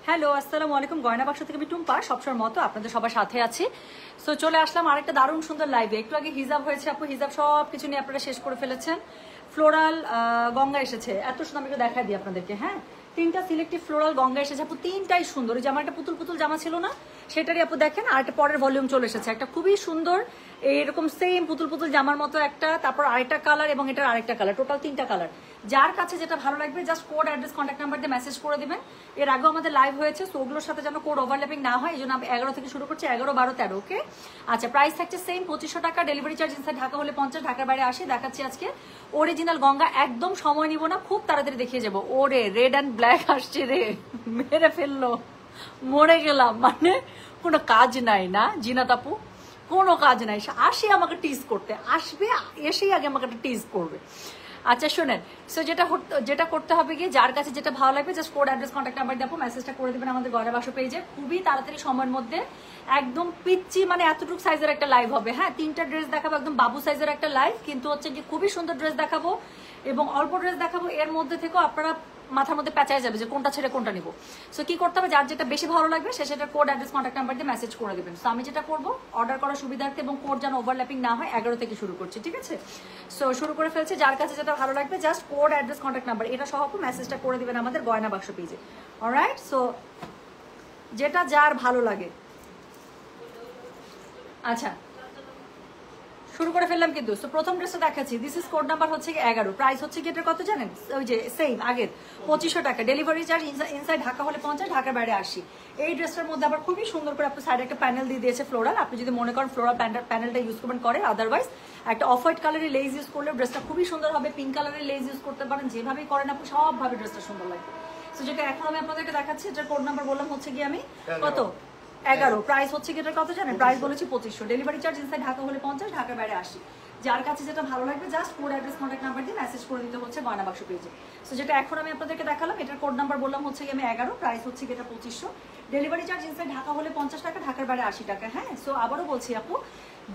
Hello, আসসালামু আলাইকুম। গয়না বাক্স থেকে আমি টুম্পা, সবসময় মতো আপনাদের সবার সাথে আছি। সো চলে আসলাম আরেকটা দারুণ সুন্দর লাইভে। একটু আগে হিজাব হয়েছে আপু, হিজাব সব কিছু নিয়ে আপনারা শেষ করে ফেলেছেন। ফ্লোরাল গঙ্গা এসেছে, এত সুন্দর। আমি একটু দেখাই দিই আপনাদেরকে। হ্যাঁ, তিনটা সিলেক্টিভ ফ্লোরাল গঙ্গা এসেছে আপু, তিনটাই সুন্দর। ওই যে আমার একটা পুতুল পুতুল জামা ছিল না, সেটারই আপু দেখেন। আর একটা পরের ভলিউম চলে এসেছে, একটা খুবই সুন্দর এরকম সেম পুতুল পুতুল জামার মতো একটা, তারপর আরেকটা কালার এবং এটার আরেকটা কালার, টোটাল তিনটা কালার। যার কাছে যেটা ভালো লাগবে just code, address, contact number দিয়ে মেসেজ করে দিবেন। এর আগেও আমাদের লাইভ হয়েছে, সো ওগুলোর সাথে যেন কোড ওভারল্যাপিং না হয়, এই জন্য আমি 11 থেকে শুরু করছি, 11, 12, 13। ওকে, আচ্ছা। প্রাইস থাকছে সেম 2500 টাকা। ডেলিভারি চার্জ ইনসাইড ঢাকা হলে 50, ঢাকার বাইরে 80। দেখাচ্ছি আজকে অরিজিনাল গঙ্গা, একদম সময় নিব না, খুব তাড়াতাড়ি দেখিয়ে যাবো। ওরে রেড অ্যান্ড ব্ল্যাক আসছে রে, মেরে ফেললো, মরে গেলাম। মানে কোনো কাজ নাই না জিনাত আপু, কোনো কাজ নাই। আসে আমাকে টিজ করতে, আসবে এসেই আগে আমাকে একটা টিজ করবে। আচ্ছা শোনেন, সো যেটা করতে হবে গিয়ে, যার কাছে যেটা ভালো লাগবে just code, address, contact number দেবো, মেসেজটা করে দেবেন আমাদের গয়না বাক্স পেজে। খুবই তাড়াতাড়ি সময়ের মধ্যে, একদম পিচ্ছি, মানে এতটুকু সাইজের একটা লাইভ হবে। হ্যাঁ, তিনটা ড্রেস দেখাবো, একদম বাবু সাইজের একটা লাইভ, কিন্তু হচ্ছে যে খুবই সুন্দর ড্রেস দেখাবো এবং অল্প ড্রেস দেখাবো। এর মধ্যে থেকেও আপনারা মাথার মধ্যে পেঁচায় যাবে যে কোনটা ছেড়ে কোনটা নিবো। সো কি করতে হবে, যার যেটা বেশি ভালো লাগবে সে সেটা কোড, অ্যাড্রেস, কন্ট্যাক্ট নাম্বার দিয়ে মেসেজ করে দেবেন। সো আমি যেটা করবো, অর্ডার করার সুবিধার্থে এবং কোড যেন ওভারল্যাপিং না হয়, 11 থেকে শুরু করছি, ঠিক আছে? সো শুরু করে ফেলছে। যার কাছে যেটা ভালো লাগবে just code, address, contact number এটা সহ মেসেজটা করে দিবেন আমাদের গয়না বাক্স পেজে। অলরাইট, সো যেটা যার ভালো লাগে। আচ্ছা, শুরু করে ফেললাম কিন্তু। তো প্রথম ড্রেসটা দেখাচ্ছি, দিস ইজ কোড নাম্বার হচ্ছে 11। প্রাইস হচ্ছে কি এটার কত জানেন? ওই যে সেম আগের 2500 টাকা। ডেলিভারি চার্জ ইনসাইড ঢাকা হলে 50, ঢাকার বাইরে 80। এই ড্রেসটার মধ্যে আবার খুবই সুন্দর করে আপনার সাইডে একটা প্যানেল দিয়ে দিয়েছে ফ্লোরাল। আপনি যদি মনে করেন ফ্লোরাল প্যানেলটা ইউজ করবেন করেন, আদারওয়াইজ একটা অফ হোয়াইট কালারের লেজ ইউজ করলে ড্রেসটা খুবই সুন্দর হবে। পিঙ্ক কালারের লেজ ইউজ করতে পারেন, যেভাবেই করেন আপনি সবভাবে ড্রেসটা সুন্দর লাগবে। তো যেটা এখন আমি আপনাদেরকে দেখাচ্ছি, এটার কোড নাম্বার বললাম হচ্ছে কি আমি কত 11। প্রাইস হচ্ছে কি এটার কত জানেন? প্রাইস বলেছি 2500। ডেলিভারি চার্জ ইনসাইড ঢাকা হলে 50, ঢাকার বাইরে 80। যার কাছে যেটা ভালো লাগবে just code, address, contact number দিয়ে মেসেজ করে দিতে হচ্ছে গয়না বাক্স পেজে। সো যেটা এখন আমি আপনাদেরকে দেখালাম, এটার কোড নাম্বার বললাম হচ্ছে কি আমি 11। প্রাইস হচ্ছে কি এটা 2500। ডেলিভারি চার্জ ইনসাইড ঢাকা হলে 50 টাকা, ঢাকার বাইরে 80 টাকা। হ্যাঁ, সো আবারও বলছি আপু,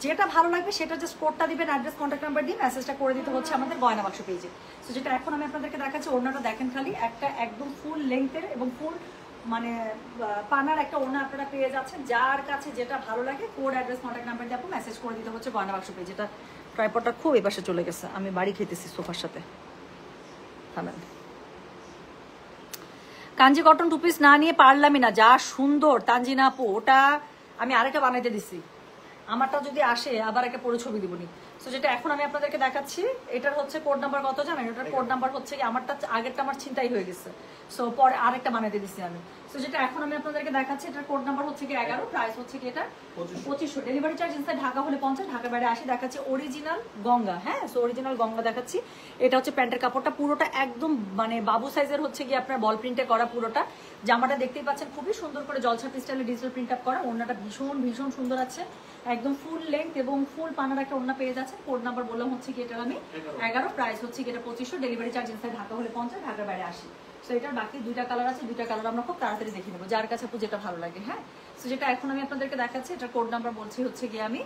যেটা ভালো লাগবে সেটা জাস্ট কোডটা দিবেন, অ্যাড্রেস, কন্ট্যাক্ট নাম্বার দিয়ে মেসেজটা করে দিতে হচ্ছে আমাদের গয়না বাক্স পেজে। সো যেটা এখন আমি আপনাদেরকে দেখাচ্ছি, ওড়নাটা দেখেন খালি, একটা একদম ফুল লেংথের এবং ফুল মানে পানার একটা ওড়না আপনারা পেয়ে যাচ্ছেন। যার কাছে যেটা ভালো লাগে কোড, অ্যাড্রেস, কন্ট্যাক্ট নাম্বার দিয়ে আপনি মেসেজ করে দিতে হচ্ছে গয়না বাক্স পেজে। যেটা ট্রাইপডটা খুব এপাশে চলে গেছে, আমি বাড়ি খেতেছি সোফার সাথে। থামেন, কাঞ্জি কটন 2 পিস না নিয়ে পারলামই না। যা সুন্দর তানজিনা আপু, ওটা আমি আরেকটা বানাইতে দিছি, আমারটা যদি আসে আবার একটা পরে ছবি দিবনি। সো যেটা এখন আমি আপনাদেরকে দেখাচ্ছি, এটার হচ্ছে কোড নাম্বার কত জানেন? এটার কোড নাম্বার হচ্ছে আমারটা আগেরটা আমার ছিনতাই হয়ে গেছে, সো পরে আরেকটা বানাইতে দিছি আমি। সো যেটা এখন আমি আপনাদেরকে দেখাচ্ছি, এটার কোড নাম্বার হচ্ছে কি 11। প্রাইস হচ্ছে কি এটা 2500। ডেলিভারি চার্জ ইনসাইড ঢাকা হলে 50, ঢাকার বাইরে 80। দেখাচ্ছি অরিজিনাল গঙ্গা। হ্যাঁ, সো অরিজিনাল গঙ্গা দেখাচ্ছি। এটা হচ্ছে প্যান্টের কাপড়টা, পুরোটা একদম মানে বাবু সাইজের হচ্ছে কি আপনার বল প্রিন্টে করা পুরোটা। জামাটা দেখতেই পাচ্ছেন খুবই সুন্দর করে জলছাপি স্টাইলে ডিজিটাল প্রিন্ট আপ করা। ওড়নাটা ভীষণ ভীষণ সুন্দর আছে, একদম ফুল লেন্থ এবং ফুল পানার একটা ওড়না পেয়ে যাচ্ছে। কোড নাম্বার বললাম হচ্ছে কি এটা আমি 11। প্রাইস হচ্ছে কি এটা 2500। ডেলিভারি চার্জ ইনসাইড ঢাকা হলে 50, ঢাকার বাইরে 80। সো এটার বাকি দুইটা কালার আছে, দুইটা কালার আমরা খুব তাড়াতাড়ি দেখে নেবো, যার কাছে আপু যেটা ভালো লাগে। হ্যাঁ, সো যেটা এখন আমি আপনাদেরকে দেখাচ্ছি, এটার কোড নাম্বার বলছি হচ্ছে গিয়ে আমি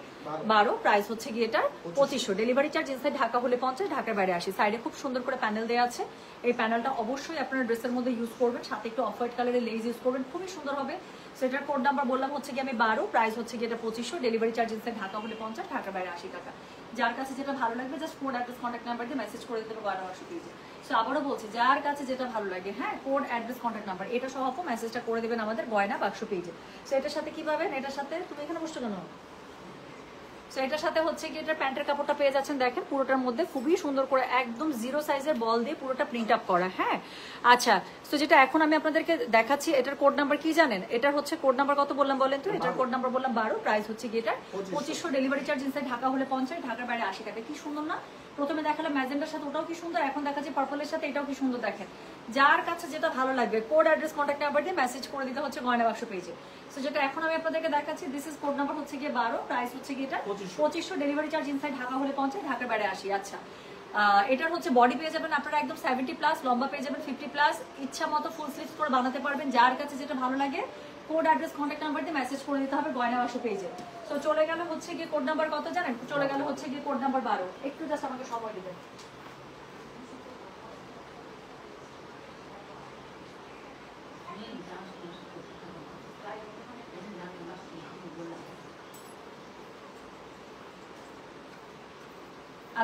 12। প্রাইস হচ্ছে গিয়ে এটা 2500। ডেলিভারি চার্জ ইনসাইড ঢাকা হলে 50, ঢাকার বাইরে 80। সাইডে খুব সুন্দর করে প্যানেল দেওয়া আছে। এই প্যানেলটা অবশ্যই আপনার ড্রেসের মধ্যে ইউজ করবেন, সাথে একটু অফ হোয়াইট কালারের লেজ ইউজ করবেন, খুবই সুন্দর হবে। সো এটার কোড নাম্বার বললাম হচ্ছে কি আমি 12। প্রাইস হচ্ছে কি এটা 2500। ডেলিভারি চার্জ ইনসাইড ঢাকা হলে 50, ঢাকার বাইরে 80 টাকা। যার কাছে যেটা ভালো লাগবে just code, address, contact number দিয়ে মেসেজ করে দিতে হবে গয়না বাক্স পেজে। সো আবারও বলছি, যার কাছে যেটা ভালো লাগে, হ্যাঁ, কোড, অ্যাড্রেস, কন্ট্যাক্ট নাম্বার এটা সহ আপু মেসেজটা করে দেবেন আমাদের গয়না বাক্স পেজে। সো এটার সাথে কি পাবেন? এটার সাথে তুমি এখানে বসছো কেন? সো এটার সাথে হচ্ছে কি এটা প্যান্টের কাপড়টা পেয়ে যাচ্ছেন, দেখেন পুরোটার মধ্যে খুবই সুন্দর করে একদম 0 সাইজের বল দিয়ে পুরোটা প্রিন্ট আপ করা। হ্যাঁ, আচ্ছা। সো যেটা এখন আমি আপনাদেরকে দেখাচ্ছি, এটার কোড নাম্বার কি জানেন? এটার হচ্ছে কোড নাম্বার কত বললাম বলেন তো? এটার কোড নাম্বার বললাম 12। প্রাইস হচ্ছে কি এটা 2500। ডেলিভারি চার্জ ইনসাইড ঢাকা হলে 50, ঢাকার বাইরে 80 টাকা। কি সুন্দর না? প্রথমে দেখালাম ম্যাজেন্ডার সাথে, ওটাও কি সুন্দর। এখন দেখাচ্ছি পার্পলের সাথে, এটাও কি সুন্দর। দেখেন, যার কাছে যেটা ভালো লাগবে কোড, অ্যাড্রেস, কন্ট্যাক্ট নাম্বার দিয়ে মেসেজ করে দিতে হচ্ছে গয়না বাক্স পেজে। সো যেটা এখন আমি আপনাদেরকে দেখাচ্ছি, দিস ইজ কোড নাম্বার হচ্ছে গিয়ে 12। প্রাইস হচ্ছে কি এটা 2500। ডেলিভারি চার্জ ইনসাইড ঢাকা হলে 50, ঢাকার বাইরে 80। আচ্ছা, এটার হচ্ছে বডি পেয়ে যাবেন আপনারা একদম 70+, লম্বা পেয়ে যাবেন 50+। ইচ্ছা মতো ফুল স্লিভস করে বানাতে পারবেন, যার কাছে যেটা ভালো লাগে কোড অ্যাড্রেস কন্ট্যাক্ট নাম্বার দিয়ে মেসেজ করে দিতে হবে গয়না বাসা পেজে। তো চলে গেল হচ্ছে গিয়ে কোড নাম্বার কত জানেন? চলে গেল হচ্ছে গিয়ে কোড নাম্বার 12। একটু জাস্ট আমাকে সময় দিবেন।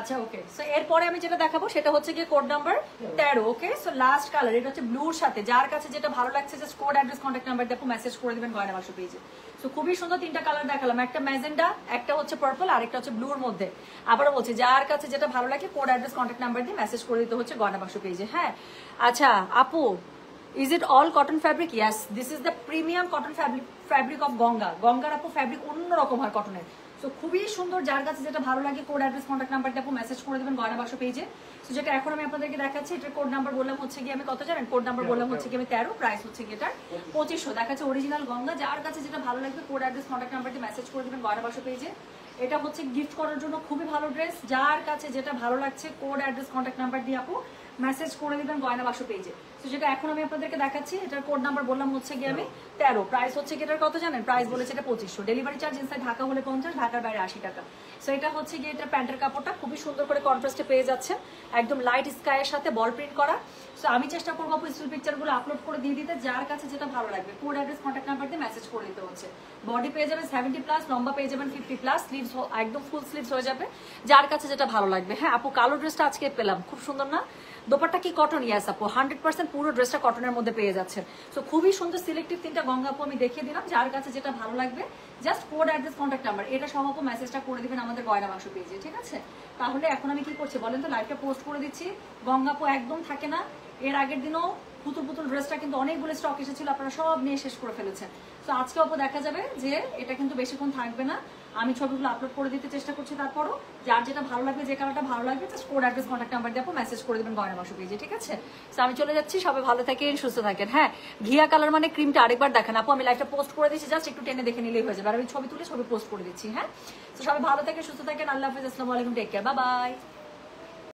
আচ্ছা ওকে, সো এরপরে আমি যেটা দেখাবো সেটা হচ্ছে গিয়ে কোড নাম্বার 13। ওকে, সো লাস্ট কালার, এটা হচ্ছে ব্লুর সাথে, যার কাছে যেটা ভালো লাগছে just code address contact number দিয়ে মেসেজ করে দিবেন গয়না বাসা পেজে। সো খুবই সুন্দর তিনটা কালার দেখালাম, একটা ম্যাজেন্ডা, একটা হচ্ছে পার্পল, আর একটা হচ্ছে ব্লুর মধ্যে। আবারও বলছি, যার কাছে যেটা ভালো লাগে কোড অ্যাড্রেস কন্ট্যাক্ট নাম্বার দিয়ে মেসেজ করে দিতে হচ্ছে গয়না বাসা পেজে। হ্যাঁ আচ্ছা আপু, is it all cotton fabric? Yes, this is the premium cotton fabric of Ganga. গঙ্গার আপু ফ্যাব্রিক অন্যরকম হয় কটনের। সো খুবই সুন্দর, যার কাছে যেটা ভালো লাগে কোড অ্যাড্রেস কন্ট্যাক্ট নাম্বার দিয়ে আপু মেসেজ করে দেবেন গয়না বাসা পেজে। সো যেটা এখন আমি আপনাদেরকে দেখাচ্ছি, এটার কোড নাম্বার বললাম হচ্ছে গিয়ে আমি কত জানেন? কোড নাম্বার বললাম হচ্ছে গিয়ে আমি 13, প্রাইস হচ্ছে গিয়ে এটার 2500। দেখাচ্ছে অরিজিনাল গঙ্গা, যার কাছে যেটা ভালো লাগবে কোড অ্যাড্রেস কন্ট্যাক্ট নাম্বার দিয়ে মেসেজ করে দেবেন গয়না বাসা পেজে। এটা হচ্ছে গিফট করার জন্য খুবই ভালো ড্রেস, যার কাছে যেটা ভালো লাগছে কোড অ্যাড্রেস কন্ট্যাক্ট নাম্বার দিয়ে আপু মেসেজ করে দিবেন গয়না বাসা পেজে। তো যেটা এখন আমি আপনাদেরকে দেখাচ্ছি, এটার কোড নাম্বার বললাম হচ্ছে গিয়ে আমি 13, প্রাইস হচ্ছে গিয়ে এটার কত জানেন? প্রাইস বলেছে এটা 2500, ডেলিভারি চার্জ ইনসাইড ঢাকা হলে 50, ঢাকার বাইরে 80 টাকা। সো এটা হচ্ছে গিয়ে এটা প্যান্টের কাপড়টা খুবই সুন্দর করে কন্ট্রাস্টে পেয়ে যাচ্ছে, একদম লাইট স্কাইয়ের সাথে বল প্রিন্ট করা। সো আমি চেষ্টা করবো স্টিল পিকচারগুলো আপলোড করে দিয়ে দিতে, যার কাছে যেটা ভালো লাগবে কোড অ্যাড্রেস কন্ট্যাক্ট নাম্বার দিয়ে মেসেজ করে দিতে হচ্ছে। বডি পেয়ে যাবেন 70+, লম্বা পেয়ে যাবেন 50+, স্লিভস একদম ফুল স্লিভস হয়ে যাবে, যার কাছে যেটা ভালো লাগবে। হ্যাঁ আপু, কালো ড্রেসটা আজকে পেলাম, খুব সুন্দর না? দোপাট্টা কি কটন? ইয়াস আপু, 100% পুরো ড্রেসটা কটনের মধ্যে পেয়ে যাচ্ছে। সো খুবই সুন্দর সিলেক্টিভ তিনটা গঙ্গা আপু আমি দেখিয়ে দিলাম, যার কাছে যেটা ভালো লাগবে just code address contact number এটা সহ আপু মেসেজটা করে দিবেন আমাদের গয়না বাসা পেজে, ঠিক আছে? তাহলে এখন আমি কি করছি বলেন তো, লাইভটা পোস্ট করে দিচ্ছি। গঙ্গা আপু একদম থাকে না, এর আগের দিনও পুতুল পুতুল ড্রেসটা কিন্তু অনেকগুলো স্টক এসেছিল, আপনারা সব নিয়ে শেষ করে ফেলেছেন। তো আজকে আপু দেখা যাবে যে এটা কিন্তু বেশিক্ষণ থাকবে না, আমি ছবিগুলো আপলোড করে দিতে চেষ্টা করছি। তারপরও যার যেটা ভালো লাগবে, যে কালারটা ভালো লাগবে just code address contact number দিয়ে আপু মেসেজ করে দেবেন গয়না বাসা পেজে, ঠিক আছে? তো আমি চলে যাচ্ছি, সবাই ভালো থাকেন, সুস্থ থাকেন। হ্যাঁ ঘিয়া কালার মানে ক্রিমটা আরেকবার দেখেন আপু, আমি লাইভটা পোস্ট করে দিচ্ছি, জাস্ট একটু টেনে দেখে নিলেই হয়ে যাবে, আর আমি ছবি তুলে ছবি পোস্ট করে দিচ্ছি। হ্যাঁ, তো সবাই ভালো থাকেন, সুস্থ থাকেন, আল্লাহ হাফেজ, আসসালামু আলাইকুম, টেক কেয়ার, বাই বাই।